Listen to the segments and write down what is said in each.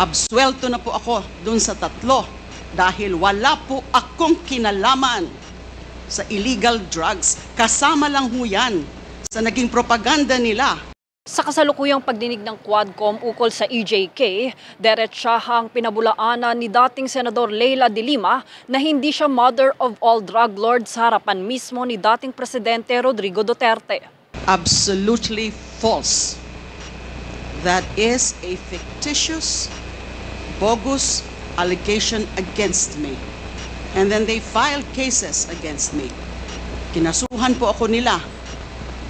Absuelto na po ako dun sa tatlo dahil wala po akong kinalaman sa illegal drugs. Kasama lang ho yan sa naging propaganda nila. Sa kasalukuyang pagdinig ng Quadcom ukol sa EJK, diretsahang pinabulaanan ni dating Senador Leila de Lima na hindi siya mother of all drug lords sa harapan mismo ni dating Presidente Rodrigo Duterte. Absolutely false. That is a fictitious, bogus allegation against me. And then they filed cases against me. Kinasuhan po ako nila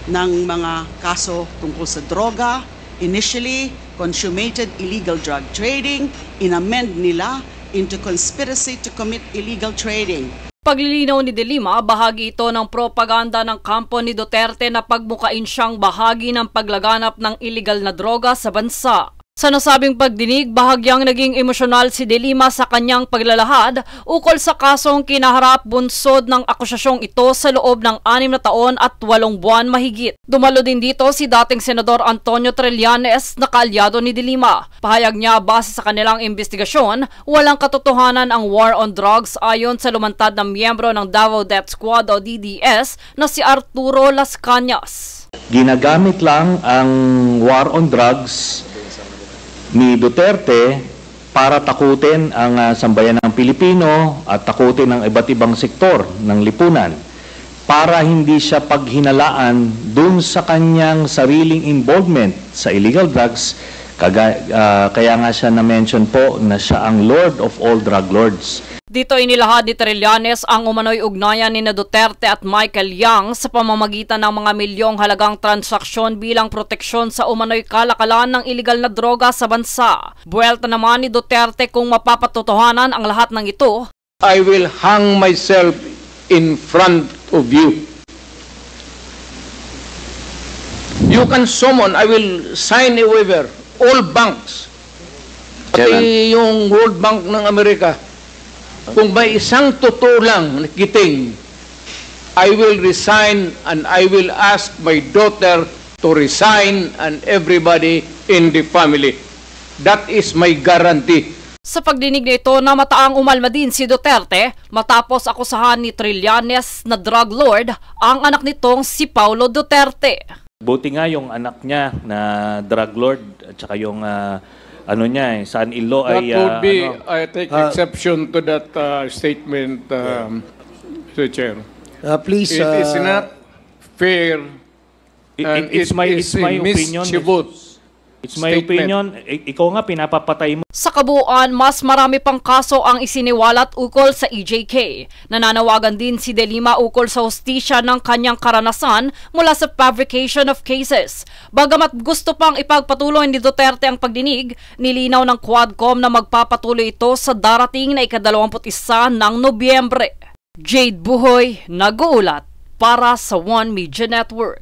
ng mga kaso tungkol sa droga, initially consummated illegal drug trading, inamend nila into conspiracy to commit illegal trading. Paglilinaw ni De Lima, bahagi ito ng propaganda ng kampo ni Duterte na pagmukain siyang bahagi ng paglaganap ng illegal na droga sa bansa. Sa nasabing pagdinig, bahagyang naging emosyonal si De Lima sa kanyang paglalahad ukol sa kasong kinaharap bunsod ng akusasyong ito sa loob ng 6 na taon at 8 buwan mahigit. Dumalo din dito si dating Senador Antonio Trillanes na kaalyado ni De Lima. Pahayag niya base sa kanilang investigasyon, walang katotohanan ang war on drugs ayon sa lumantad na miyembro ng Davao Death Squad o DDS na si Arturo Las Cañas. Ginagamit lang ang war on drugs ni Duterte para takutin ang sambayan ng Pilipino at takutin ang iba't ibang sektor ng lipunan para hindi siya paghinalaan dun sa kanyang sariling involvement sa illegal drugs. Kaya nga siya na-mention po na siya ang Lord of all drug lords. Dito inilahad ni Trillanes ang umano'y ugnayan ni Duterte at Michael Yang sa pamamagitan ng mga milyong halagang transaksyon bilang proteksyon sa umano'y kalakalan ng iligal na droga sa bansa. Buwelta naman ni Duterte kung mapapatotohanan ang lahat ng ito. I will hang myself in front of you. You can summon, I will sign a waiver, all banks, pati yung World Bank ng Amerika. Kung may isang totoo lang nakiting, I will resign and I will ask my daughter to resign and everybody in the family. That is my guarantee. Sa pagdinig na ito, namataang umalma din si Duterte matapos akusahan ni Trillanes na drug lord ang anak nitong si Paulo Duterte. Buti nga yung anak niya na drug lord at saka yung ano niya son-in-law ay That would be, I take exception to that statement, Mr. Chair. Please, it is not fair. It's my opinion. It's my opinion. Ikaw nga pinapapatay mo. Sa kabuuan, mas marami pang kaso ang isiniwalat ukol sa EJK. Nananawagan din si De Lima ukol sa hustisya ng kanyang karanasan mula sa fabrication of cases. Bagamat gusto pang ipagpatuloy ni Duterte ang pagdinig, nilinaw ng Quadcom na magpapatuloy ito sa darating na ika-21 ng Nobyembre. Jade Buhoy, nag-uulat para sa One Media Network.